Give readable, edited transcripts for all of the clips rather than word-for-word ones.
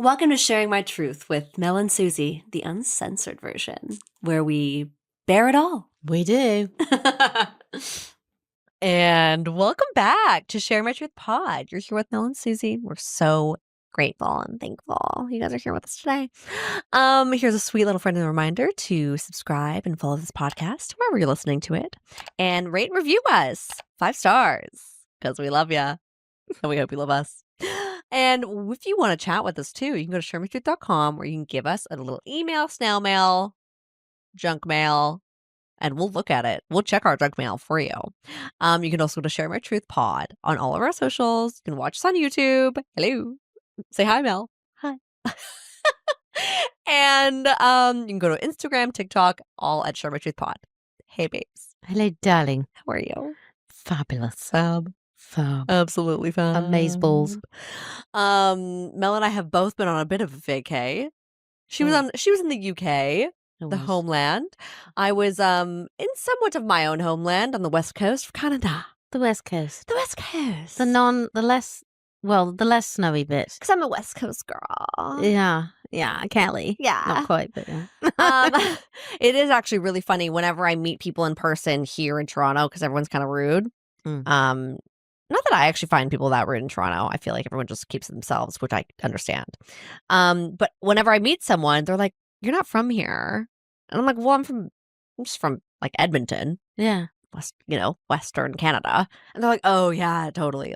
Welcome to Sharing My Truth with Mel and Susie, the uncensored version, where we bear it all. We do. And welcome back to Sharing My Truth Pod. You're here with Mel and Susie. We're so grateful and thankful you guys are here with us today. Here's a sweet little friendly reminder to subscribe and follow this podcast wherever you're listening to it, and rate and review us 5 stars because we love you and we hope you love us. And if you want to chat with us too, you can go to sharingmytruth.com, where you can give us a little email, snail mail, junk mail, and we'll look at it. We'll check our junk mail for you. You can also go to Share My Truth Pod on all of our socials. You can watch us on YouTube. Hello. Say hi, Mel. Hi. And you can go to Instagram, TikTok, all at Share My Truth Pod. Hey, babes. Hello, darling. How are you? Fabulous. Fab. Absolutely fab. Amazeballs. Mel and I have both been on a bit of a vacay. She was in the UK. The homeland. I was in somewhat of my own homeland on the west coast of Canada. The West Coast. The west coast. The less snowy bit. Because I'm a west coast girl. Yeah, Kelly. Yeah. Not quite, but yeah. It is actually really funny whenever I meet people in person here in Toronto, because everyone's kind of rude. Not that I actually find people that rude in Toronto. I feel like everyone just keeps to themselves, which I understand. But whenever I meet someone, they're like, "You're not from here." And I'm like, well, I'm just from like Edmonton. Yeah. Western Canada. And they're like, oh yeah, totally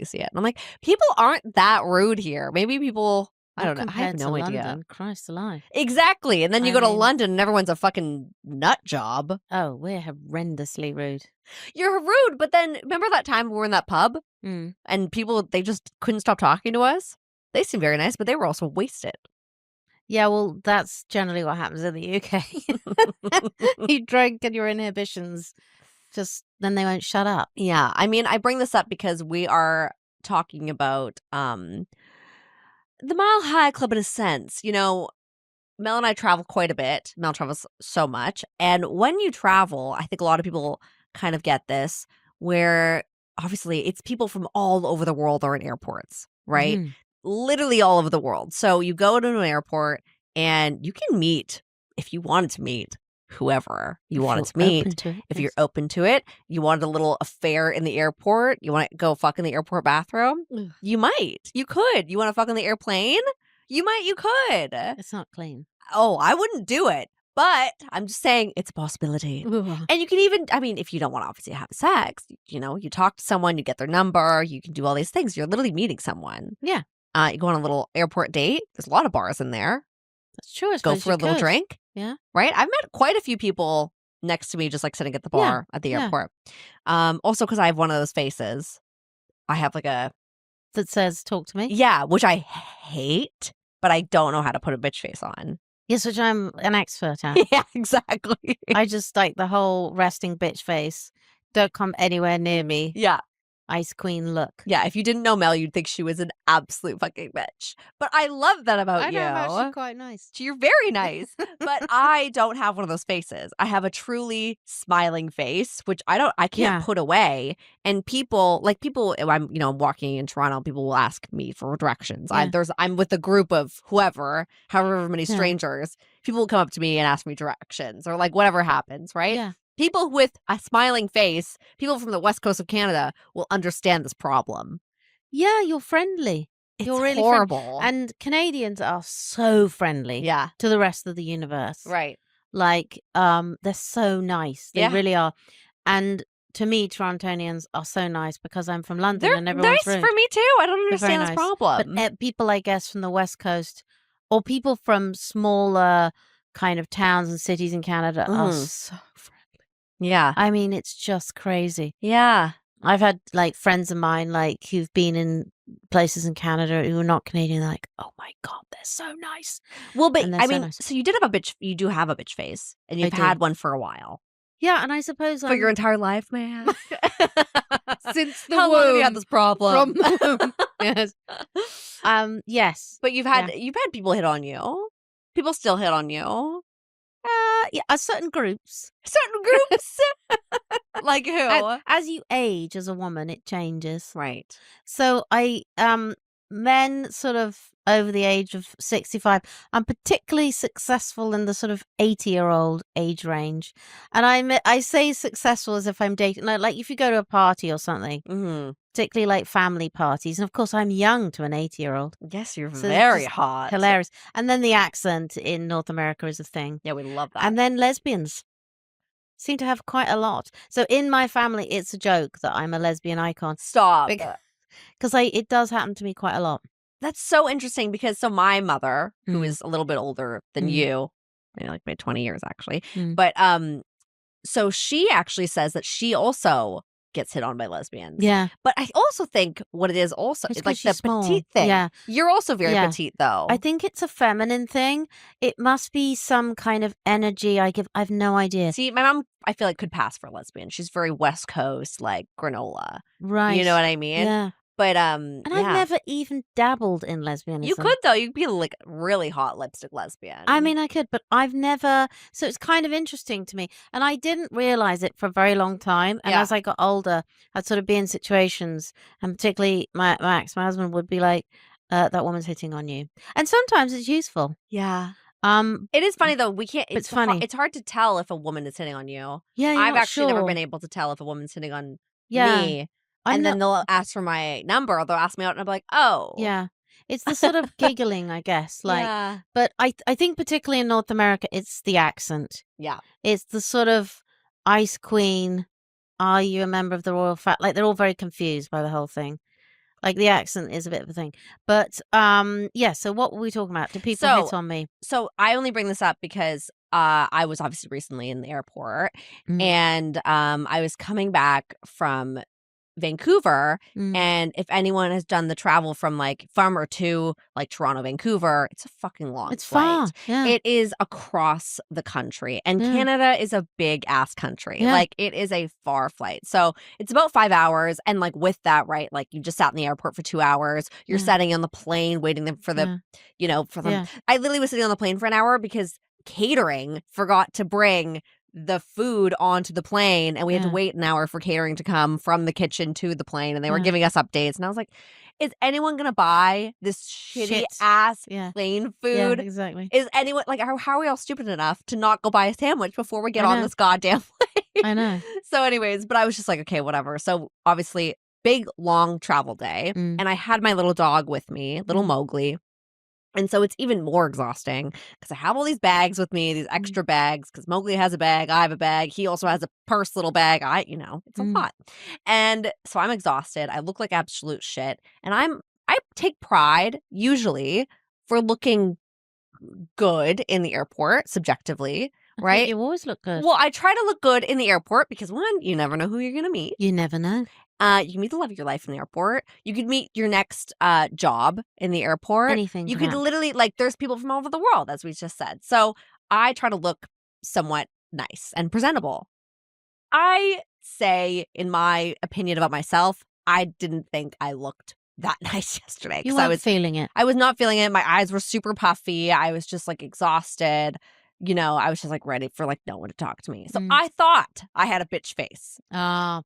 see it. And I'm like, people aren't that rude here. Maybe people, I don't know. I have no idea. London, Christ alive. Exactly. And then you go to London and everyone's a fucking nut job. Oh, we're horrendously rude. You're rude. But then remember that time we were in that pub and people, they just couldn't stop talking to us? They seemed very nice, but they were also wasted. Yeah, well, that's generally what happens in the UK. You drink and your inhibitions, then they won't shut up. Yeah. I mean, I bring this up because we are talking about the Mile High Club in a sense. You know, Mel and I travel quite a bit. Mel travels so much. And when you travel, I think a lot of people kind of get this, where obviously it's people from all over the world are in airports, right? Literally all over the world. So you go to an airport and you can meet, if you wanted to meet, whoever you wanted to meet. If you're open to it, you wanted a little affair in the airport, you want to go fuck in the airport bathroom, you might. You could. You want to fuck on the airplane? You could. It's not clean. Oh, I wouldn't do it. But I'm just saying it's a possibility. And you can even, I mean, if you don't want to obviously have sex, you talk to someone, you get their number, you can do all these things. You're literally meeting someone. Yeah. You go on a little airport date. There's a lot of bars in there. That's true. Go for a little drink. Yeah. Right? I've met quite a few people next to me just like sitting at the bar at the airport. Also because I have one of those faces. I have like a... that says, talk to me? Yeah, which I hate, but I don't know how to put a bitch face on. Yes, which I'm an expert at. Yeah, exactly. I just like the whole resting bitch face. Don't come anywhere near me. Yeah. Ice queen look. Yeah, if you didn't know Mel, you'd think she was an absolute fucking bitch. But I love that about you. I know, I'm actually quite nice. You're very nice. But I don't have one of those faces. I have a truly smiling face, which I can't put away. And people, I'm walking in Toronto, people will ask me for directions. Yeah. I'm with a group of however many strangers. People will come up to me and ask me directions or like whatever happens, right? Yeah. People with a smiling face, people from the west coast of Canada will understand this problem. Yeah, you're friendly. You're really horrible. And Canadians are so friendly to the rest of the universe. Right. Like, they're so nice. They really are. And to me, Torontonians are so nice because I'm from London and everyone's nice rude. For me too. I don't understand this problem. But people, I guess, from the west coast or people from smaller kind of towns and cities in Canada are so friendly. Yeah. I mean, it's just crazy. Yeah. I've had like friends of mine like who've been in places in Canada who are not Canadian. They're like, oh my God, they're so nice. Well, but I mean, so you do have a bitch face and you've had one for a while. Yeah. And I suppose for your entire life, man. Since the How womb. long have you had this problem? Yes. Yes. But you've had people hit on you. People still hit on you. Yeah, certain groups. Certain groups? Like who? As you age as a woman, it changes. Right. So men sort of over the age of 65. I'm particularly successful in the sort of 80-year-old age range. And I say successful as if I'm dating, like if you go to a party or something, Mm-hmm. particularly like family parties. And of course, I'm young to an 80-year-old. Yes, you're So it's very just hot. Hilarious. And then the accent in North America is a thing. Yeah, we love that. And then lesbians seem to have quite a lot. So in my family, it's a joke that I'm a lesbian icon. Stop. Because it does happen to me quite a lot. That's so interesting because so my mother, who Mm. is a little bit older than Mm. you, maybe like by 20 years actually, Mm. but so she actually says that she also gets hit on by lesbians. Yeah. But I also think what it is also It's is like 'cause the she's small. petite thing. Yeah. You're also very Yeah. petite though. I think it's a feminine thing. It must be some kind of energy I've no idea. See, my mom, I feel like could pass for a lesbian. She's very West Coast, like granola. Right. You know what I mean? Yeah. But And yeah. I've never even dabbled in lesbianism. You could though. You'd be like really hot lipstick lesbian. I mean, I could, but I've never. So it's kind of interesting to me. And I didn't realize it for a very long time. And Yeah. as I got older, I'd sort of be in situations, and particularly my husband would be like, that woman's hitting on you. And sometimes it's useful. Yeah. Um, It is funny though. We can't. It's funny. It's hard to tell if a woman is hitting on you. yeah, you're I've not actually never sure. been able to tell if a woman's hitting on Yeah. me. I'm And then not- they'll ask for my number, or they'll ask me out, and I'm like, oh, Yeah. It's the sort of giggling, I guess. Like, yeah, but I think particularly in North America, it's the accent. yeah. It's the sort of Ice Queen. Are you a member of the royal family? Like, they're all very confused by the whole thing. Like, the accent is a bit of a thing. But yeah. So what were we talking about? Do people hit on me? So I only bring this up because I was obviously recently in the airport, Mm. and I was coming back from Vancouver. Mm. And if anyone has done the travel from or to like Toronto, Vancouver, it's a fucking long It's flight. far. Yeah. It is across the country, and Yeah. Canada is a big ass country. Yeah. Like, it is a far flight. So it's about 5 hours. And like with that, right, like you just sat in the airport for 2 hours. You're Yeah. sitting on the plane waiting for the, for them. Yeah. I literally was sitting on the plane for an hour because catering forgot to bring the food onto the plane, and we had to Yeah. wait an hour for catering to come from the kitchen to the plane, and they were Yeah. giving us updates, and I was like, is anyone gonna buy this shitty Shit. ass Yeah. plane Yeah, food? exactly. Is anyone like how are we all stupid enough to not go buy a sandwich before we get I on know. this goddamn plane? I know. So anyways, but I was just like, okay, whatever. So obviously big long travel day, Mm. and I had my little dog with me, little Mowgli. And so it's even more exhausting because I have all these bags with me, these extra bags, because Mowgli has a bag, I have a bag. He also has a purse little bag. It's a lot. And so I'm exhausted. I look like absolute shit. And I take pride usually for looking good in the airport subjectively, I think right? You always look good. Well, I try to look good in the airport because one, you never know who you're going to meet. You never know. You can meet the love of your life in the airport. You could meet your next job in the airport. Anything You can could happen. literally, there's people from all over the world, as we just said. So I try to look somewhat nice and presentable. I say, in my opinion about myself, I didn't think I looked that nice yesterday. You 'cause weren't feeling it. I was not feeling it. My eyes were super puffy. I was just exhausted. I was just ready for no one to talk to me. So I thought I had a bitch face. Oh,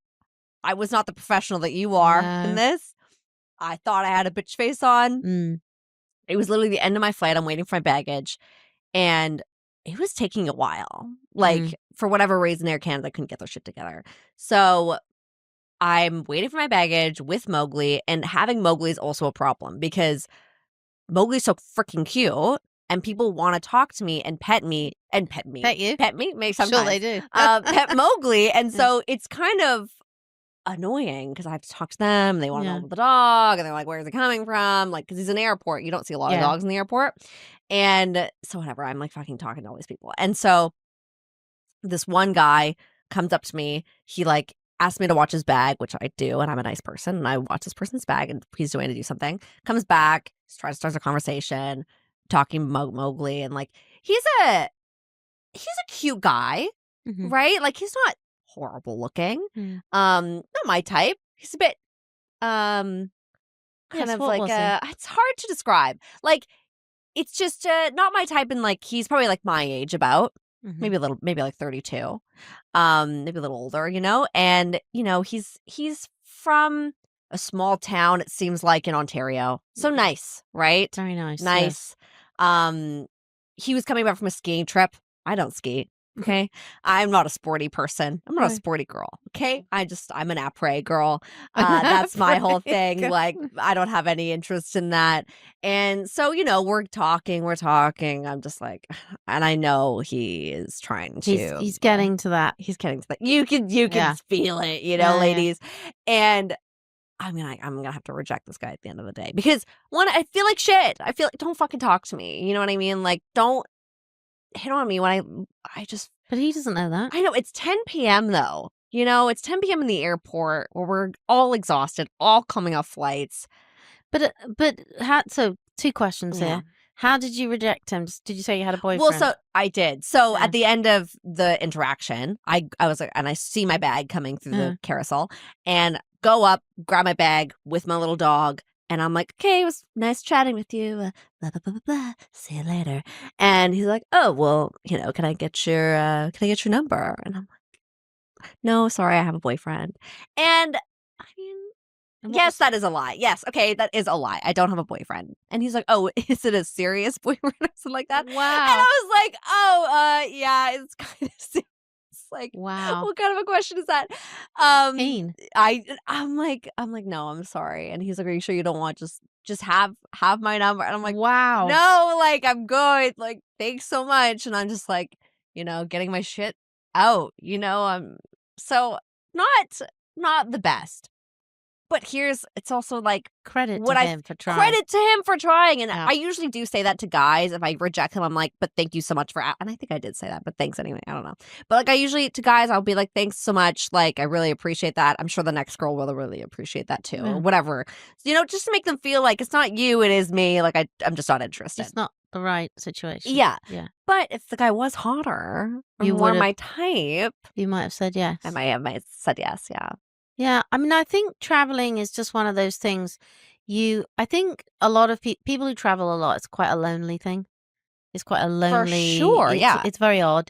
I was not the professional that you are No. in this. I thought I had a bitch face on. mm. It was literally the end of my flight. I'm waiting for my baggage. And it was taking a while. For whatever reason, Air Canada couldn't get their shit together. So I'm waiting for my baggage with Mowgli. And having Mowgli is also a problem because Mowgli's so freaking cute. And people want to talk to me and pet me. Pet you? Pet me? Maybe sometimes. Sure they do. Pet Mowgli. And so it's kind of annoying because I have to talk to them. They want to know Yeah. about the dog, and they're like, "Where's it coming from?" Because he's in an airport. You don't see a lot of Yeah. dogs in the airport, and so whatever. I'm fucking talking to all these people, and so this one guy comes up to me. He asked me to watch his bag, which I do, and I'm a nice person, and I watch this person's bag, and he's doing to do something. Comes back, tries to start a conversation, talking Mowgli, and he's a cute guy, Mhm. right? He's not horrible looking. Mm. Not my type. He's a bit kind Yes, of what was he? it's hard to describe. It's just not my type, and he's probably my age about. Mhm. Maybe 32. Maybe a little older, and he's from a small town, it seems like, in Ontario. So nice, right? Very nice. Nice. He was coming back from a skiing trip. I don't ski. Okay. I'm not a sporty person. I'm not a Right. sporty girl. Okay. I'm an après girl. That's my whole thing. Girl. Like, I don't have any interest in that. And so, you know, we're talking. I'm just like, and I know he is trying to. He's getting to that. He's getting to that. You can Yeah. feel it, you Yeah, know, yeah. ladies. And I'm gonna have to reject this guy at the end of the day because one, I feel like shit. I feel like don't fucking talk to me. You know what I mean? Like, don't hit on me when I just. But he doesn't know that. I know it's 10 p.m. though. You know, it's 10 p.m. in the airport where we're all exhausted, all coming off flights. But so 2 questions here. How did you reject him? Did you say you had a boyfriend? Well, so I did. So Yeah. at the end of the interaction, I was like, and I see my bag coming through the carousel, and go up, grab my bag with my little dog, and I'm like, okay, it was nice chatting with you. Blah blah blah blah blah. See you later. And he's like, oh well, you know, can I get your number? And I'm like, no, sorry, I have a boyfriend. And I mean. Yes, that is a lie. Yes, okay, that is a lie. I don't have a boyfriend. And he's like, oh, is it a serious boyfriend or something like that? Wow. And I was like, oh, yeah, it's kind of serious. Like, Wow. what kind of a question is that? Keen. I'm like, no, I'm sorry. And he's like, are you sure you don't want just have my number? And I'm like, Wow. no, like, I'm good. Like, thanks so much. And I'm just like, you know, getting my shit out, you know, so not the best. But it's also like Credit to him for trying. Credit to him for trying. And Yeah. I usually do say that to guys. If I reject him, I'm like, but thank you so much for, and I think I did say that, but thanks anyway. I don't know. But like, I usually, to guys, I'll be like, thanks so much. Like, I really appreciate that. I'm sure the next girl will really appreciate that too, Yeah. or whatever. You know, just to make them feel like it's not you, it is me. Like, I'm just not interested. It's not the right situation. Yeah. Yeah. But if the guy was hotter, or You more would've- my type, You might have said yes. I might have said yes. Yeah. Yeah, I mean, I think traveling is just one of those things. I think a lot of people who travel a lot, it's quite a lonely thing. It's quite a lonely. sure, yeah. It's very odd,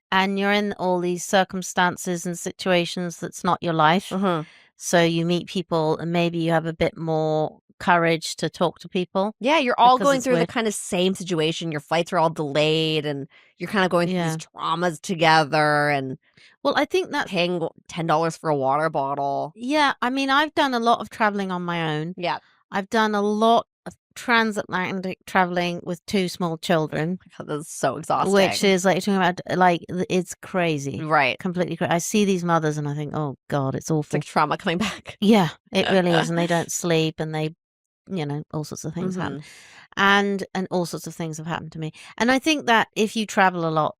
and you're in all these circumstances and situations that's not your life. Mm-hmm. So you meet people, and maybe you have a bit more courage to talk to people. Yeah, you're all Because going it's through weird. the kind of same situation. Your flights are all delayed, and you're kind of going through Yeah. these traumas together, and Well, I think that's paying $10 for a water bottle. yeah. I mean, I've done a lot of traveling on my own. Yeah, I've done a lot of transatlantic traveling with 2 small children. that's so exhausting. Which is like you're talking about, like it's crazy, right. completely crazy. I see these mothers and I think, oh God, it's It's awful. like trauma coming back. Yeah, it really is, and they don't sleep, and they, you know, all sorts of things happen, and all sorts of things have happened to me. And I think that if you travel a lot,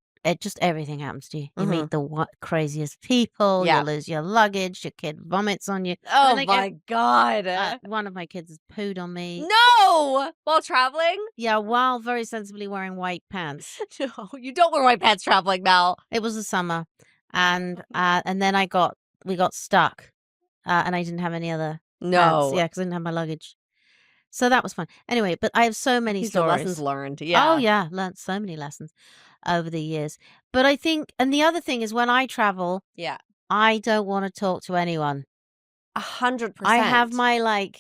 everything happens to you. You meet the craziest people. Yeah. You lose your luggage. Your kid vomits on you. Oh then my God. One of my kids has pooed on me. No! While traveling? Yeah, while very sensibly wearing white pants. No, you don't wear white pants traveling, Mel. It was the summer, and then we got stuck, and I didn't have any other No. pants. Yeah, because I didn't have my luggage. So that was fun. Anyway, but I have so many These are stories. lessons learned. Yeah. Oh yeah, learned so many lessons over the years. But I think, and the other thing is, when I travel, Yeah. I don't want to talk to anyone. 100%. I have my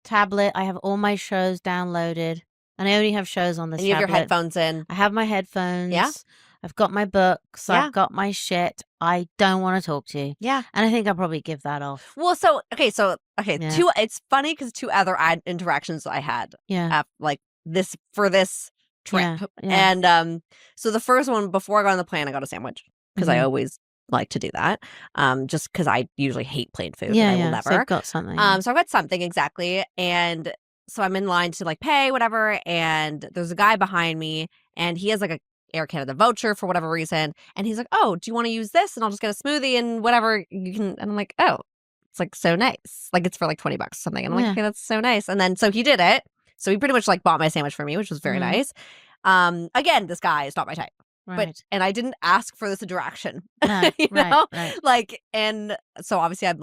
tablet. I have all my shows downloaded, and I only have shows on this And you have your tablet. headphones in. I have my headphones. Yeah. I've got my books. Yeah. I've got my shit. I don't want to talk to you. Yeah. And I think I'll probably give that off. Well, okay. Yeah. It's funny because 2 other interactions I had Yeah. for this trip. Yeah. And so the first one, before I got on the plane, I got a sandwich because I Mhm. always like to do that. Just because I usually hate plain food. Yeah. And I will Yeah. never. So I've got something. So I got something exactly. And so I'm in line to pay, whatever. And there's a guy behind me and he has a Air Canada voucher for whatever reason. And he's like, oh, do you want to use this? And I'll just get a smoothie and whatever you can. And I'm like, oh, it's so nice. It's for $20 or something. And I'm like, Yeah. okay, that's so nice. And then, so he did it. So he pretty much bought my sandwich for me, which was very Mhm. nice. Again, this guy is not my type, Right. and I didn't ask for this interaction. No, you right, know? right. And so obviously I'm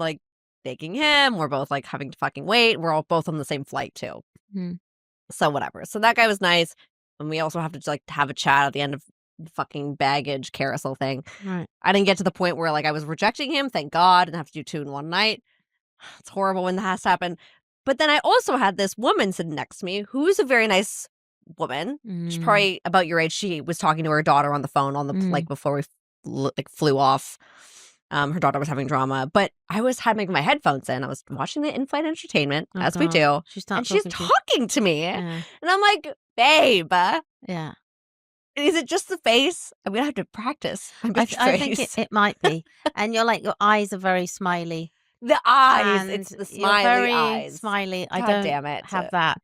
thanking him. We're both having to fucking wait. We're all both on the same flight too. Mhm. So whatever. So that guy was nice. And we also have to have a chat at the end of the fucking baggage carousel thing. Right. I didn't get to the point where I was rejecting him, thank God, and have to do 2 in one night. It's horrible when that has to happen. But then I also had this woman sitting next to me who's a very nice woman. She's probably about your age. She was talking to her daughter on the phone on the like before we flew off. Her daughter was having drama, but I had my headphones in. I was watching the in-flight entertainment, as we do. She's talking to me. Yeah. And I'm like, babe. Yeah. Is it just the face? I'm going to have to practice my bitch I face. think it might be. And you're like, your eyes are very smiley. The eyes. And It's the you're smiley very eyes. smiley. I God don't damn it. have that.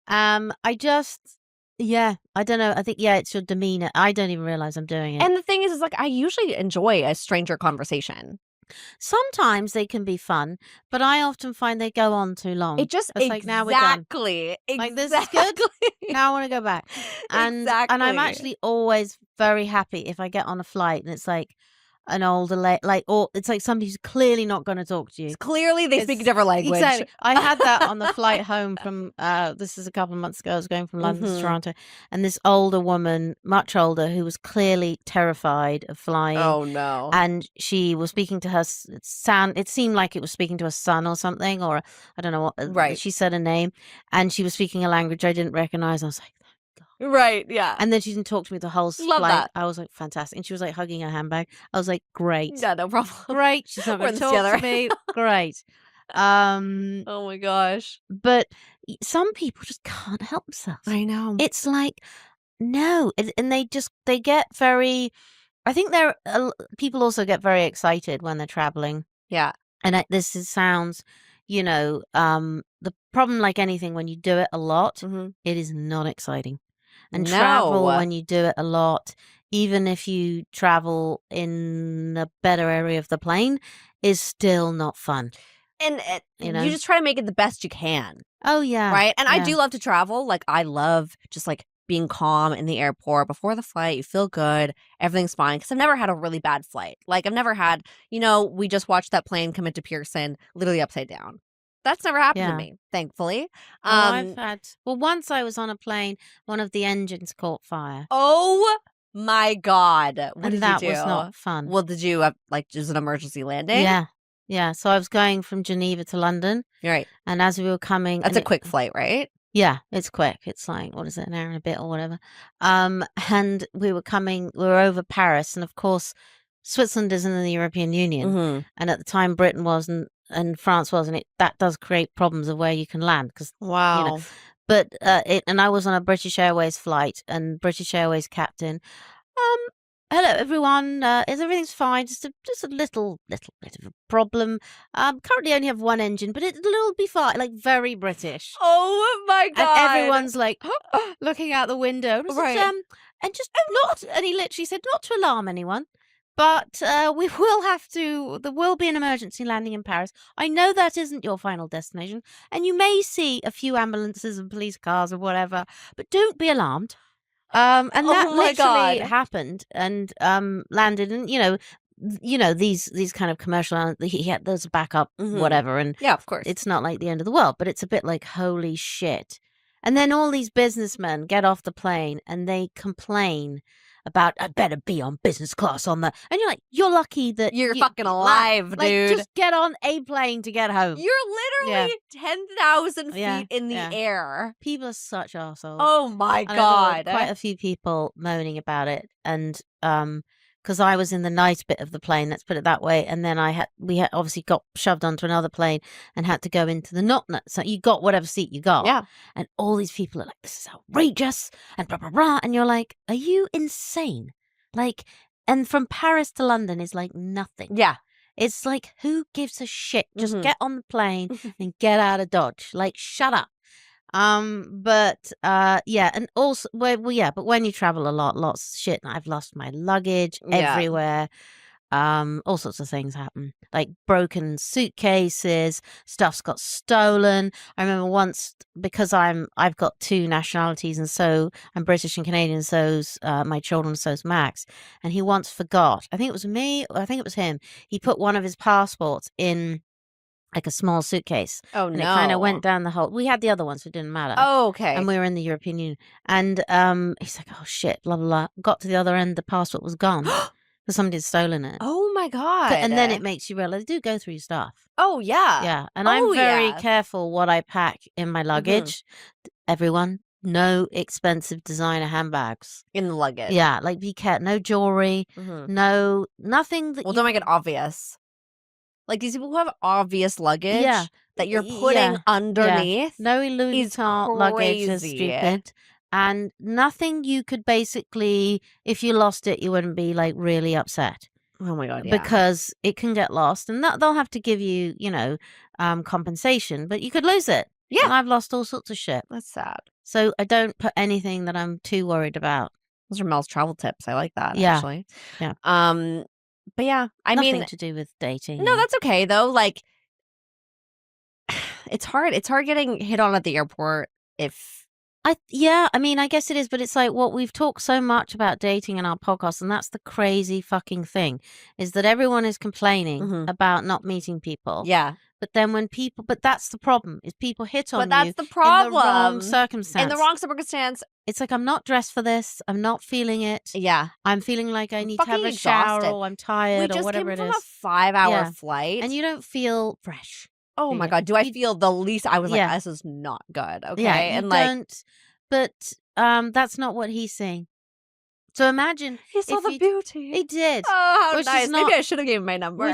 I just, yeah, I don't know. I think, yeah, it's your demeanor. I don't even realize I'm doing it. And the thing is like, I usually enjoy a stranger conversation. Sometimes they can be fun, but I often find they go on too long. It just, It's like, now we're done. Like, this is good. Now I want to go back. And I'm actually always very happy if I get on a flight and it's like an older or it's like somebody who's clearly not going to talk to you. Clearly they speak a different language. Exactly. I had that on the flight home from this is a couple of months ago. I was going from London to Toronto, and this older woman, much older, who was clearly terrified of flying. Oh no. And she was speaking to her it seemed like it was speaking to her son or something, or I don't know what. Right. She said a name, and she was speaking a language I didn't recognize. I was like, right, yeah. and then she didn't talk to me the whole Love flight. that. I was like, fantastic. And she was like hugging her handbag. I was like, great. Yeah, no problem. Great. She's not We're going in to this talk together. to me. Great. Oh my gosh. But some people just can't help themselves. I know. It's like, no. And they get very, I think people also get very excited when they're traveling. Yeah. And sounds, the problem, like anything, when you do it a lot, it is not exciting. And travel, when you do it a lot, even if you travel in a better area of the plane, is still not fun. And you just try to make it the best you can. Oh, yeah. Right? And I do love to travel. Like, I love just like being calm in the airport before the flight. You feel good. Everything's fine. Because I've never had a really bad flight. Like, I've never had, we just watched that plane come into Pearson literally upside down. That's never happened to me, thankfully. I've had, once I was on a plane, one of the engines caught fire. Oh my God. What did you do? That was not fun. Well, did you have, just an emergency landing? Yeah. Yeah. So I was going from Geneva to London. Right. And as we were coming. That's a quick flight, right? Yeah, it's quick. It's like, what is it, an hour and a bit or whatever. And we were over Paris. And of course, Switzerland isn't in the European Union. And at the time, Britain wasn't. And France wasn't. That does create problems of where you can land because wow. But and I was on a British Airways flight, and British Airways captain, hello everyone, everything's fine? Just a little bit of a problem. Currently only have one engine, but it'll be fine. Like very British. Oh my God! And everyone's like looking out the window, right? And just not. And he literally said not to alarm anyone. But there will be an emergency landing in Paris. I know that isn't your final destination, and you may see a few ambulances and police cars or whatever, but don't be alarmed. And that literally happened and landed, and these kind of commercial. He had those backup whatever, and yeah, of course, it's not like the end of the world, but it's a bit like holy shit. And then all these businessmen get off the plane and they complain about, I better be on business class on the, and you're like, you're lucky that you're fucking alive, dude. Just get on a plane to get home. You're literally 10,000 feet in the air. People are such assholes. Oh my God. Quite a few people moaning about it, and because I was in the nice bit of the plane, let's put it that way, and then we had obviously got shoved onto another plane and had to go into the not. So you got whatever seat you got. Yeah. And all these people are like, this is outrageous, and blah, blah, blah. And you're like, are you insane? Like, and from Paris to London is like nothing. Yeah. It's like, who gives a shit? Just get on the plane and get out of Dodge. Like, shut up. But and also, but when you travel a lot, lots of shit. I've lost my luggage everywhere. All sorts of things happen, like broken suitcases, stuff's got stolen. I remember once, because I've got two nationalities, and so I'm British and Canadian, so's my children, so's Max, and he once forgot, I think it was me, or I think it was him, he put one of his passports in like a small suitcase. Oh, and no. it kind of went down the whole. We had the other one, so it didn't matter. Oh, okay. And we were in the European Union. And he's like, oh, shit, blah, blah, blah. Got to the other end, the passport was gone. Because somebody had stolen it. Oh, my my God. And then it makes you realize, do go through your stuff. Oh, yeah. Yeah. And I'm very yeah. careful what I pack in my luggage. Everyone, no expensive designer handbags. In the luggage. Yeah. Like, be careful. No jewelry. Nothing that Well, don't make it obvious. Like, these people who have obvious luggage that you're Yeah. putting underneath. No Louis is Vuitton luggage is crazy. stupid. And nothing you could basically, if you lost it, you wouldn't be like really upset. Oh my God, yeah. Because it can get lost, and that they'll have to give you, compensation, but you could lose it. Yeah. And I've lost all sorts of shit. That's sad. So I don't put anything that I'm too worried about. Those are Mel's travel tips. I like that, Yeah. actually. Yeah. But yeah, I Nothing mean, to do with dating. no, that's okay though. Like, it's hard. It's hard getting hit on at the airport if I mean, I guess it is, but it's like what we've talked so much about dating in our podcast, and that's the crazy fucking thing, is that everyone is complaining about not meeting people. Yeah. But then but that's the problem, is people hit on But that's you the problem. in the wrong circumstance. In the wrong circumstance. It's like, I'm not dressed for this. I'm not feeling it. Yeah. I'm feeling like I need to have fucking a shower, exhausted. or I'm tired, or whatever We it just came from is. a 5-hour Yeah. flight. And you don't feel fresh. oh do my you? God, do I You- feel the least? I was like, Yeah. this is not good. Okay. Yeah, you and like, don't. But that's not what he's saying. So imagine he saw if the he- beauty. he did. Oh, how Which is nice. not- Maybe I should have given him my number.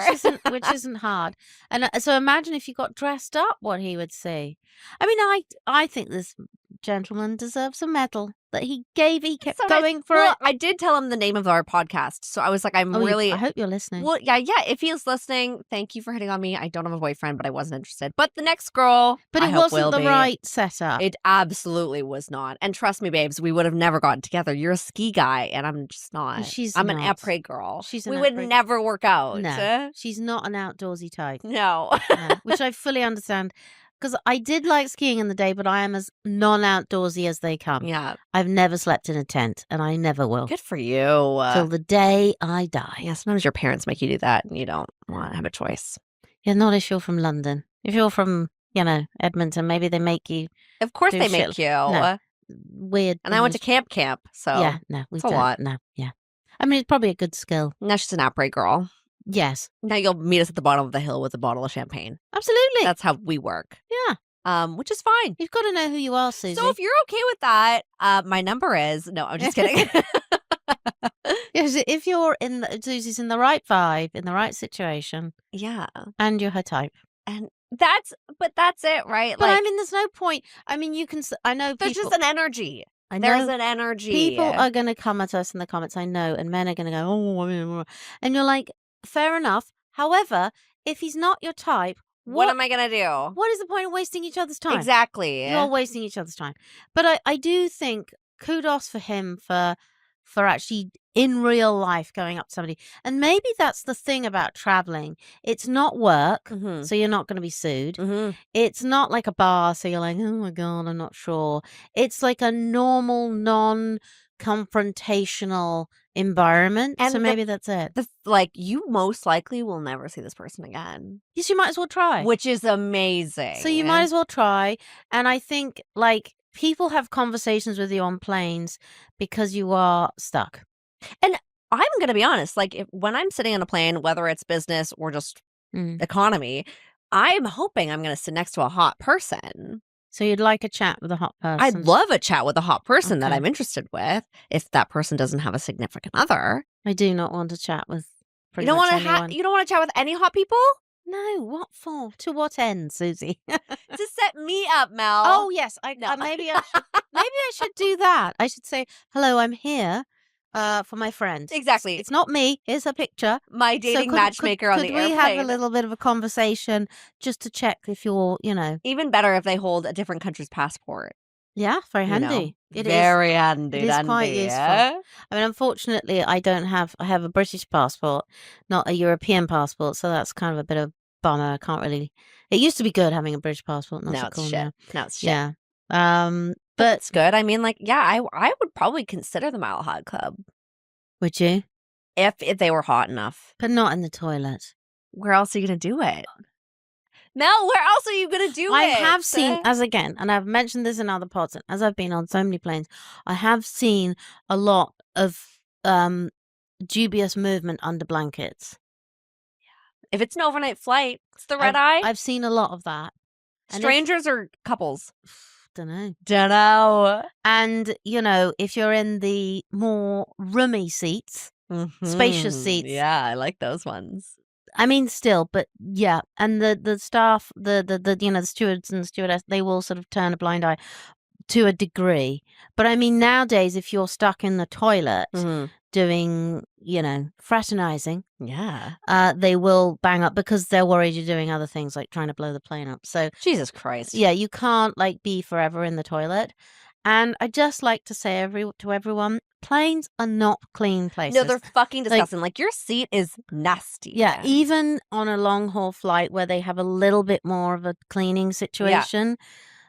which isn't hard. And so imagine if you got dressed up, what he would say. I mean, I think this gentleman deserves a medal that he kept So nice. going for Well, it. I did tell him the name of our podcast. So I was like, I'm Oh, really. I hope you're listening. Well, yeah. If he's listening, thank you for hitting on me. I don't have a boyfriend, but I wasn't interested. But the next girl, But I it hope wasn't will the be. right setup. It absolutely was not. And trust me, babes, we would have never gotten together. You're a ski guy, and I'm just not. She's I'm an not. après girl. She's we an would après- never work out. No, she's not an outdoorsy type. No. No, which I fully understand. Because I did like skiing in the day, but I am as non-outdoorsy as they come. Yeah. I've never slept in a tent, and I never will. Good for you. Till the day I die. Yeah, sometimes your parents make you do that, and you don't want to have a choice. Yeah, not if you're from London. If you're from, Edmonton, maybe they make you Of course Do they shit- make you. no. weird. And I went to things. camp, so Yeah, no, we it's a don't. lot. No, yeah. I mean, it's probably a good skill. now she's an après girl. Yes, Now you'll meet us at the bottom of the hill with a bottle of champagne. absolutely. That's how we work. Yeah, Which is fine. you've got to know who you are, Susie. So if you're okay with that, my number is no. I'm just kidding. Yes, if you're Susie's in the right vibe, in the right situation, Yeah, and you're her type. and that's it, right? But like, I mean, there's no point. I mean, you can. I know there's people. just an energy. I There's know an energy. people are going to come at us in the comments. I know, and men are going to go, oh, and you're like, fair enough. However, if he's not your type, What am I gonna do? what is the point of wasting each other's time? Exactly. You're wasting each other's time. But I do think kudos for him for actually in real life going up to somebody. And maybe that's the thing about traveling. It's not work, Mhm. so you're not going to be sued. Mhm. It's not like a bar, so you're like, oh my God, I'm not sure. It's like a normal, non-confrontational environment. And so the- maybe that's it. Like, you most likely will never see this person again, Yes, you might as well try. which is amazing. So you might as well try. And I think like people have conversations with you on planes because you are stuck. I'm gonna be honest. Like, when I'm sitting on a plane, whether it's business or just Mm. economy, I'm hoping I'm gonna sit next to a hot person. So you'd like a chat with a hot person. I'd love a chat with a hot person that Okay. I'm interested with, if that person doesn't have a significant other. I do not want to chat with pretty You don't much want to anyone. you don't want to chat with any hot people No, what for? To what end, Susie? to set me up, Mel. Oh yes, No. maybe I should do that. I should say, hello, I'm here for my friend. exactly. It's not me. Here's a picture. My So dating could- matchmaker on the Could we airplane. have a little bit of a conversation just to check if you're, Even better if they hold a different country's passport. yeah, very you know. handy. It is. Very handy. It is quite dandy, useful. yeah? I mean, unfortunately, I have a British passport, not a European passport, so that's kind of a bit of a bummer. I can't really. It used to be good having a British passport. Not No, so it's cool shit. now. No, it's shit. Yeah. But But it's good. I mean, like, yeah, I would probably consider the Mile High Club would you? if they were hot enough. But not in the toilet. Where else are you gonna do it? Mel, where else are you gonna do I it? have seen, and I've mentioned this in other pods, and as I've been on so many planes, I have seen a lot of dubious movement under blankets. If it's an overnight flight, it's the red eye. I've seen a lot of that. Strangers or couples? Dunno. Dunno. And, you know, if you're in the more roomy seats, spacious seats. Yeah, I like those ones. I mean, still, but yeah. And the staff, the you know, the stewards and the stewardess, they will sort of turn a blind eye to a degree. But I mean, nowadays, if you're stuck in the toilet doing, you know, fraternizing, they will bang up because they're worried you're doing other things like trying to blow the plane up. So Jesus Christ. Yeah, you can't like be forever in the toilet. And I just like to say to everyone, planes are not clean places. No, they're fucking disgusting. Like your seat is nasty. Yeah, even on a long haul flight where they have a little bit more of a cleaning situation.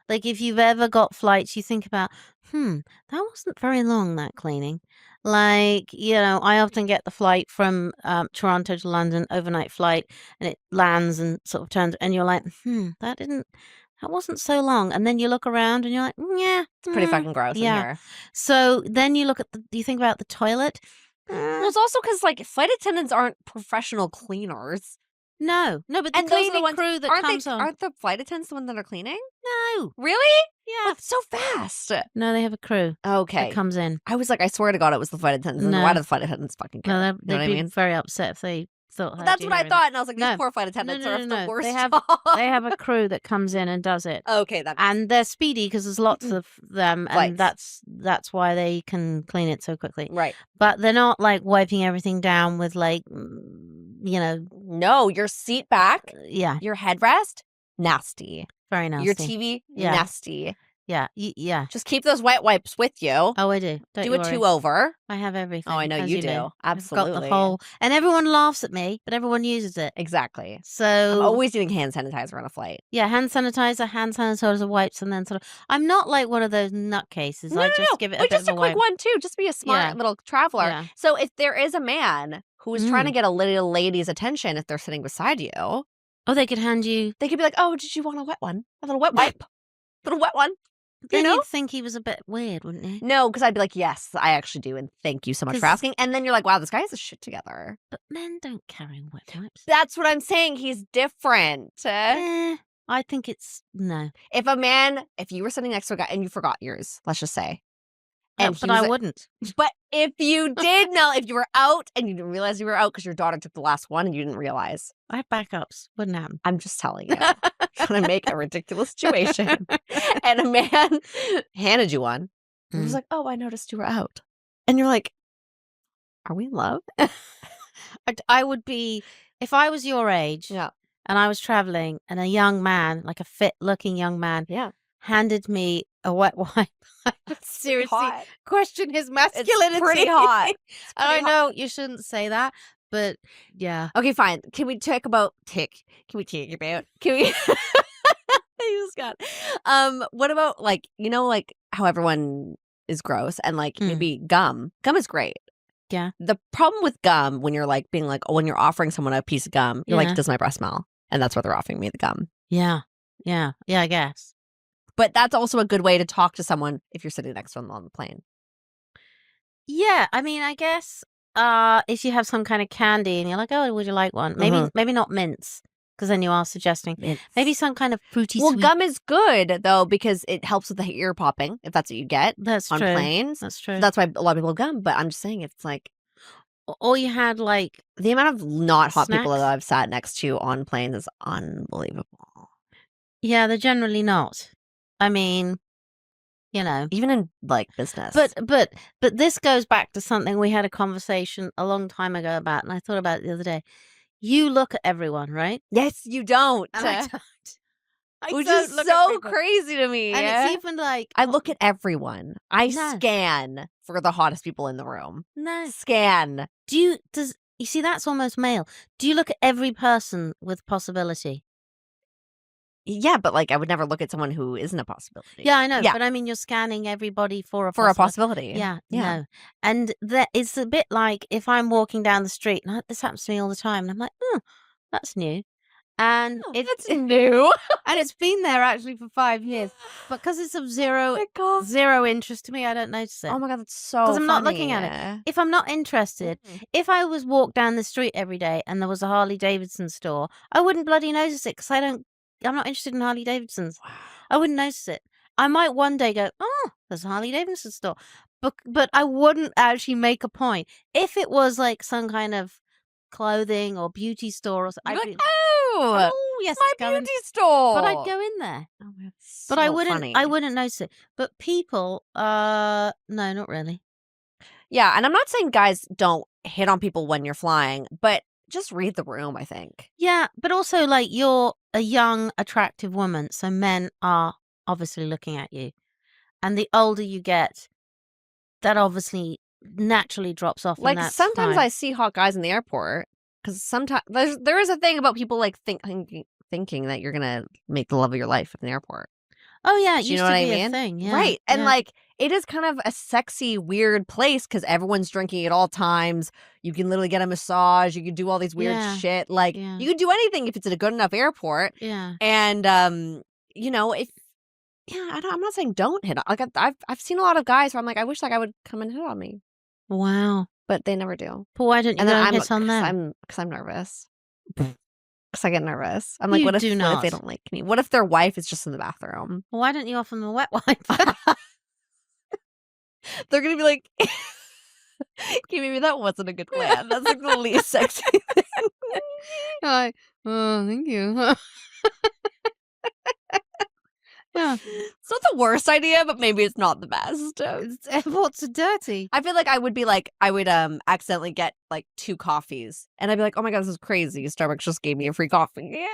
Like if you've ever got flights, you think about, that wasn't very long, that cleaning. Like, you know, I often get the flight from Toronto to London, overnight flight, and it lands and sort of turns, and you're like, that wasn't so long. And then you look around and you're like, yeah. It's pretty fucking gross in here. So then you look at do you think about the toilet? Well, it's also because like flight attendants aren't professional cleaners. No, but the And those are the cleaning ones, crew that comes on. aren't the flight attendants the ones that are cleaning? No. Really? Yeah. Oh, so fast. No, they have a crew Okay. that comes in. I was like, I swear to God, it was the flight attendants. And No. why do the flight attendants fucking care? No, You know they'd what I be mean? very upset if they thought. That's what I thought, and I was like, these No. poor flight attendants are the worst. They have job. they have a crew that comes in and does it. Okay, And they're speedy because there's lots of them, and that's why they can clean it so quickly. Right. But they're not like wiping everything down with like, you know. No, your seat back, Yeah, your headrest, nasty. very nasty. Your TV, nasty. Yeah, yeah. Just keep those wet wipes with you. Oh, I do. Don't Do you a worry. 2-over. I have everything. Oh, I know as you do. know. Absolutely. I've got the whole, and everyone laughs at me, but everyone uses it. Exactly. So I'm always doing hand sanitizer on a flight. Yeah, hand sanitizer, wipes, and then sort of. I'm not like one of those nutcases. I just give it a bit just of a quick wipe. one too. Just be a smart little traveler. Yeah. So if there is a man who is trying to get a little lady's attention, if they're sitting beside you, Oh, they could hand you. they could be like, "Oh, did you want a wet one? A little wet wipe, little wet one." Then You know? you'd think he was a bit weird, wouldn't you? No, because I'd be like, "Yes, I actually do, and thank you so much for 'Cause- asking." And then you're like, "Wow, this guy has his shit together." But men don't carry wet wipes. That's what I'm saying. He's different. I think it's no. If you were sitting next to a guy and you forgot yours, let's just say, and But I wouldn't. But if you did know, if you were out and you didn't realize you were out because your daughter took the last one and you didn't realize, I have backups. Wouldn't happen. I'm just telling you, gonna make a ridiculous situation. And a man handed you one. And was like, "Oh, I noticed you were out," and you're like, "Are we in love?" I would be if I was your age. Yeah. And I was traveling, and a young man, like a fit-looking young man, handed me a wet wipe. I would seriously hot. question his masculinity. It's pretty hot. And I know you shouldn't say that, but yeah. Okay, fine. Can we talk about Can we talk about? Can we? You just got. What about like like how everyone is gross and like maybe gum. Gum is great. Yeah. The problem with gum when you're like being like when you're offering someone a piece of gum, you're like, "Does my breath smell?" And that's why they're offering me the gum. Yeah. I guess. But that's also a good way to talk to someone if you're sitting next to them on the plane. Yeah, I mean, I guess if you have some kind of candy and you're like, "Oh, would you like one?" Maybe not mints, because then you are suggesting maybe some kind of fruity. Well, sweet. gum is good though because it helps with the ear popping if that's what you get. That's on true. planes. That's true. That's why a lot of people have gum. But I'm just saying it's like. Or you had like the amount of not hot people snacks? that I've sat next to on planes is unbelievable. Yeah, they're generally not. I mean, even in like business. But this goes back to something we had a conversation a long time ago about, and I thought about it the other day. You look at everyone, right? Yes, you don't. And I don't. Which is so crazy to me. And it's even like I look at everyone. I No. scan for the hottest people in the room. no. Scan. You see that's almost male. Do you look at every person with possibility? Yeah, but like I would never look at someone who isn't a possibility. Yeah, I know. Yeah. But I mean, you're scanning everybody for a possibility. Yeah, Yeah. no. And it's a bit like if I'm walking down the street, and this happens to me all the time, and I'm like, oh, that's new. And It's new. and it's been there actually for 5 years. But because it's of zero interest to me, I don't notice it. Oh my god, that's so Because I'm not looking at it. If I'm not interested, if I was walked down the street every day and there was a Harley Davidson store, I wouldn't bloody notice it because I'm not interested in Harley Davidsons. Wow. I wouldn't notice it. I might one day go, oh, there's a Harley Davidson store. But I wouldn't actually make a point. If it was like some kind of clothing or beauty store or something, You're I'd like, be, oh, yes, my it's going. beauty store. But I'd go in there. Oh my god, But I so wouldn't. funny. I wouldn't notice it. But people, no, not really. Yeah, and I'm not saying guys don't hit on people when you're flying, but just read the room, I think. Yeah, but also like you're a young, attractive woman, so men are obviously looking at you, and the older you get, that obviously naturally drops off. Like and that's sometimes fine. I see hot guys in the airport because sometimes there is a thing about people like thinking that you're gonna make the love of your life in the airport. Oh yeah, it Do you used know to what I be a mean? thing, yeah, Right. And yeah. like it is kind of a sexy, weird place because everyone's drinking at all times. You can literally get a massage. You can do all these weird Yeah, shit. Like yeah. you can do anything if it's at a good enough airport. Yeah. And you know, if I'm not saying don't hit on. Like I've seen a lot of guys where I'm like, I wish that guy would come and hit on me, Wow. but they never do. But why don't you And go then and hit on them? because I'm nervous. Because I get nervous. I'm like, You what if do what if they not. don't like me? What if their wife is just in the bathroom? Well, why don't you offer them a wet wipe? They're gonna be like, okay, maybe that wasn't a good plan. That's like the least sexy thing. Like, oh, thank you. Yeah. It's not the worst idea, but maybe it's not the best. Airports are dirty. I feel like I would accidentally get like 2 coffees, and I'd be like, oh my god, this is crazy. Starbucks just gave me a free coffee.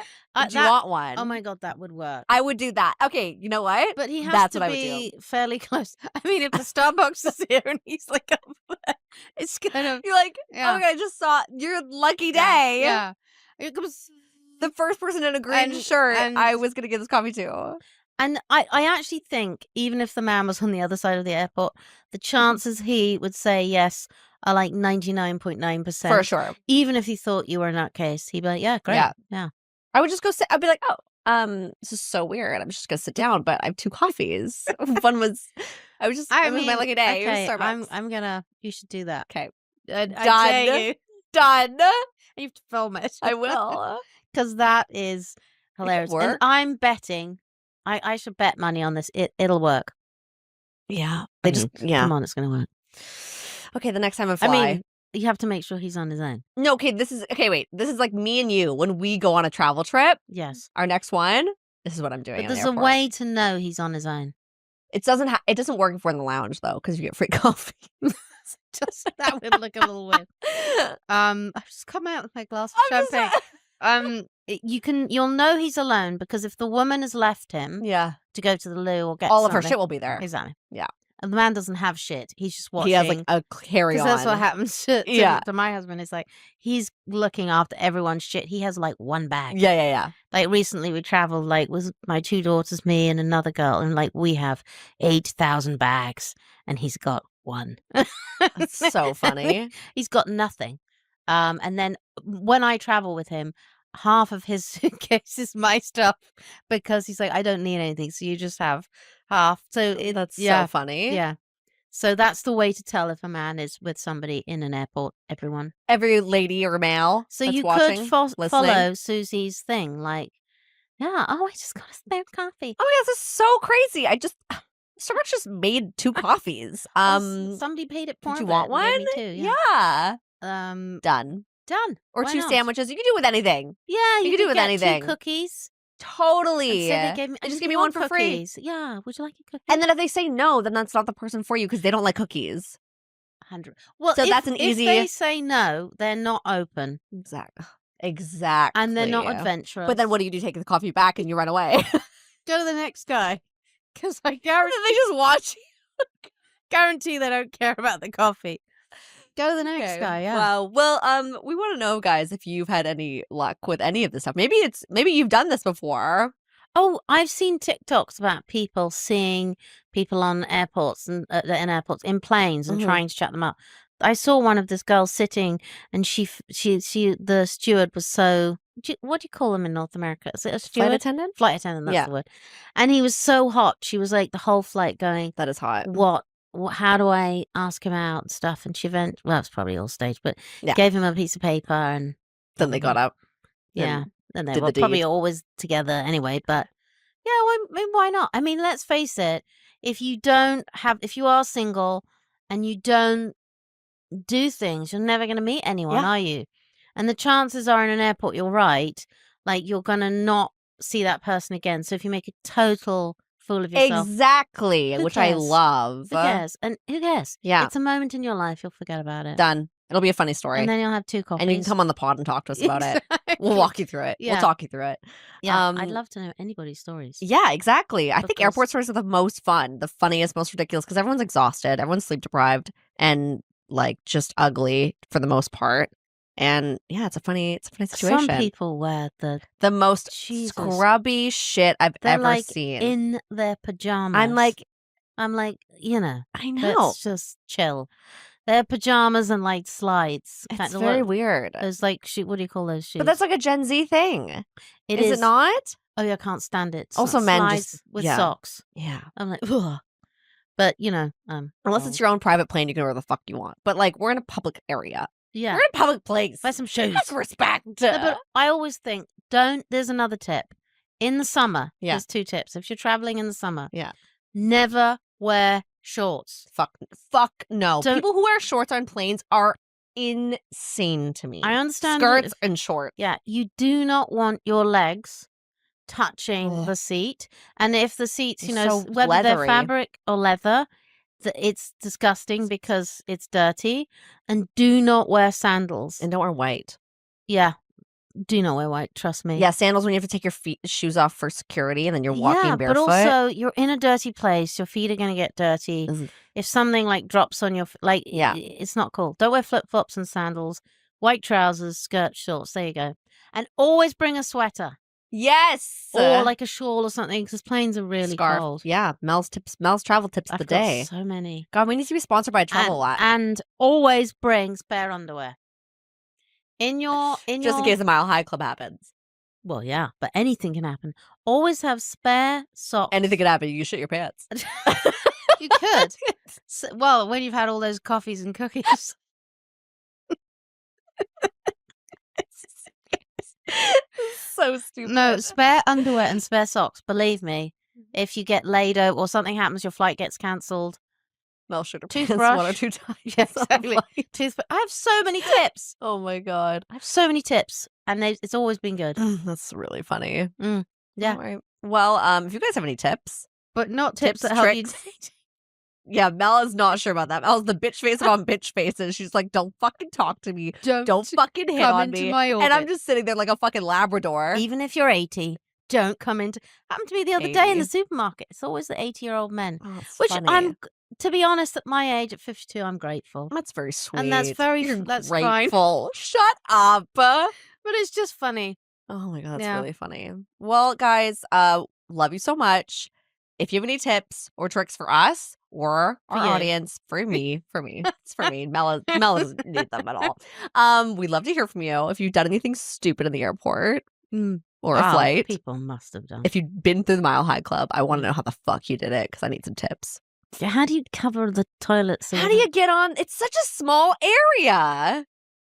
Do you want one? Oh my god, that would work. I would do that. Okay, you know what? But he has That's to what I would be fairly close. I mean, if the Starbucks is here and he's like over there, it's kind of You're like, Yeah. oh my god, I just saw your lucky day. Yeah. It comes, The first person in a green And- shirt and- I was gonna give this coffee to. and I actually think even if the man was on the other side of the airport, the chances he would say yes are like 99.9%. For sure. Even if he thought you were in that case, he'd be like, yeah, great. Yeah. Yeah. I would just go sit. I'd be like, oh, this is so weird. I'm just gonna sit down, but I have 2 coffees. It was my lucky day. It was Okay, Starbucks. I'm gonna. You should do that. Okay. I Done. dare you. Done. You have to film it. I will. Because that is hilarious. And work. I'm betting. I should bet money on this. It'll work. Yeah. I They just mean, yeah. Come on, it's gonna work. Okay, the next time I fly. I mean, you have to make sure he's on his own. no, okay, this is like me and you when we go on a travel trip. Yes. Our next one, this is what I'm doing. But in the there's a airport. way to know he's on his own. It doesn't work if we're in the lounge though, because you get free coffee. Just that would look a little weird. I've just come out with my glass of I'm just- champagne. You'll know he's alone because if the woman has left him yeah. to go to the loo or get All of her something- shit will be there. Exactly. Yeah. And the man doesn't have shit. He's just watching. He has like a carry on. Because that's what happens to Yeah. to my husband. It's like he's looking after everyone's shit. He has like one bag. Yeah. Like recently we traveled like with my 2 daughters, me and another girl, and like we have 8,000 bags and he's got one. That's so funny. He's got nothing. And then when I travel with him, half of his suitcase is my stuff because he's like, I don't need anything, so you just have half. So That's yeah, so funny. yeah. So that's the way to tell if a man is with somebody in an airport. Everyone. Every lady or male. So that's you watching, could listening. follow Susie's thing, like, yeah. Oh, I just got a spare coffee. Oh my god, this is so crazy. Starbucks just made 2 coffees. Somebody paid it for do you me want and gave one? me 2, yeah. Done. Done. Or Why 2 not? sandwiches. You can do it with anything. Yeah, You could do it with get anything. 2 cookies. Totally. And so they gave me. They just "Do give me you one want for free. cookies?" Yeah. Would you like a cookie? And then if they say no, then that's not the person for you because they don't like cookies. 100. Well, So if, that's an if easy- they say no, they're not open Exactly. and they're not adventurous. But then what do? Take the coffee back and you run away. Go to the next guy because I They just watch you. guarantee they don't care about the coffee. Go to the next guy. Yeah. Wow. Well, we want to know, guys, if you've had any luck with any of this stuff. Maybe you've done this before. Oh, I've seen TikToks about people seeing people on airports and in planes and Mhm. trying to chat them up. I saw one of this girl sitting, and the steward was so what do you call them in North America? Is it a Flight steward? attendant? Flight attendant, that's Yeah. the word. And he was so hot. She was like the whole flight going, That is hot. how do I ask him out and stuff? And she it's probably all staged, but Yeah. gave him a piece of paper and Then they got up. yeah. Then they did were the probably deed. always together anyway, but yeah, I mean, why not? I mean, let's face it, if you are single and you don't do things, you're never going to meet anyone, Yeah. are you? And the chances are in an airport, you're right, like you're going to not see that person again. So if you make a total fool of yourself, Exactly, Who which I cares? love. who cares? And who cares? Yeah. It's a moment in your life, you'll forget about it. Done. It'll be a funny story. And then you'll have 2 coffees. And you can come on the pod and talk to us about it. We'll Exactly. walk you through it. Yeah. We'll talk you through it. Yeah, I'd love to know anybody's stories. Yeah, exactly. I Of think course. airport stories are the most fun, the funniest, most ridiculous, because everyone's exhausted, everyone's sleep deprived, and like just ugly for the most part. And yeah, it's a funny situation. Some people wear the most Jesus. scrubby shit I've They're ever like seen. in their pajamas. I'm like, I know. let's just chill. Their pajamas and like slides. It's very weird. Those like what do you call those shoes? But that's like a Gen Z thing. Is it not? Oh yeah, I can't stand it. Also, men slides just- with yeah. socks. Yeah. I'm like, ugh. But Unless it's your own private plane, you can wear the fuck you want. But like, we're in a public area. yeah. We're in a public place. Buy some shoes. Have respect. No, but I always think there's another tip. In the summer, Yeah. there's 2 tips. If you're traveling in the summer, Yeah. never wear shorts. Fuck no. Don't- People who wear shorts on planes are insane to me. I understand that skirts and shorts. Yeah, you do not want your legs touching Ugh. the seat. And if the seats, They're so whether leathery. they're fabric or leather, it's disgusting because it's dirty. And do not wear sandals. And don't wear white. Yeah, do not wear white, trust me. Yeah, sandals when you have to take your shoes off for security and then you're walking yeah, barefoot. but also you're in a dirty place. Your feet are going to get dirty. Ugh. If something like drops on your Yeah. it's not cool. Don't wear flip-flops and sandals. White trousers, skirt, shorts. There you go. And always bring a sweater Yes. or like a shawl or something because planes are really scarf. cold. Yeah, Mel's travel tips of I've the got day. so many. God, we need to be sponsored by Travel-A-Lot. And always bring spare underwear. In your Just in case the Mile High Club happens. Well, yeah, but anything can happen. Always have spare socks. Anything could happen. You shit your pants. You could. Well, when you've had all those coffees and cookies. So stupid. No, spare underwear and spare socks. Believe me, if you get laid out or something happens, your flight gets cancelled. Mel shit her Toothbrush. pants 1 or 2 times. Yeah, on the exactly. flight. Toothbrush. I have so many tips. Oh my God. I have so many tips, and it's always been good. That's really funny. Yeah. All right. Well, if you guys have any tips, But not tips that Tips, help you. tricks. yeah, Mel is not sure about that. Mel's the bitch face on bitch faces. She's like, don't fucking talk to me. Don't fucking hit come on into me. my And I'm orbit. just sitting there like a fucking Labrador. Even if you're 80, don't come into. Happened to me the other day in 80. the supermarket. It's always the 80-year-old men. Oh, it's Which funny. to be honest, at my age, at 52, I'm grateful. That's very sweet. And that's that's fine. grateful. Shut up. But it's just funny. Oh my God, that's Yeah. really funny. Well, guys, love you so much. If you have any tips or tricks for us or For our you. audience, for me, it's for me. Mel doesn't need them at all. We'd love to hear from you. If you've done anything stupid in the airport or a Wow, flight, People must have done. if you've been through the Mile High Club, I want to know how the fuck you did it because I need some tips. How do you cover the toilets? How do you get on? It's such a small area.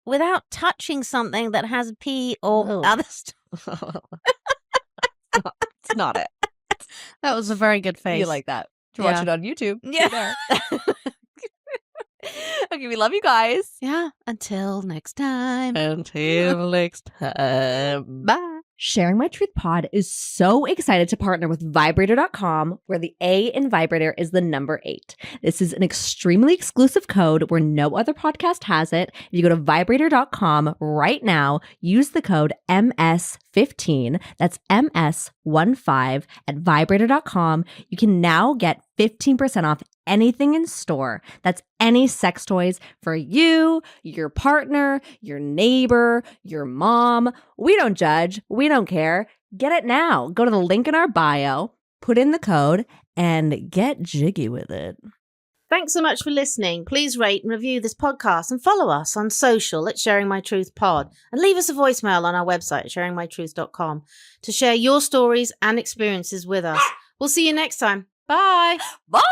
without touching something that has pee or Ugh. other stuff? It's not it. That was a very good face. You like that. To watch Yeah. it on YouTube. Yeah. Okay, we love you guys. Yeah. Until next time. Until next time. Bye. Sharing My Truth Pod is so excited to partner with Vibrator.com, where the A in vibrator is the number 8. This is an extremely exclusive code where no other podcast has it. If you go to Vibrator.com right now, use the code MS15, that's MS15 at Vibrator.com. You can now get 15% off anything in store. That's any sex toys for you, your partner, your neighbor, your mom. We don't judge. We don't care. Get it now. Go to the link in our bio, put in the code, and get jiggy with it. Thanks so much for listening. Please rate and review this podcast and follow us on social at Sharing My Truth Pod, and leave us a voicemail on our website, sharingmytruth.com, to share your stories and experiences with us. We'll see you next time. Bye. Bye.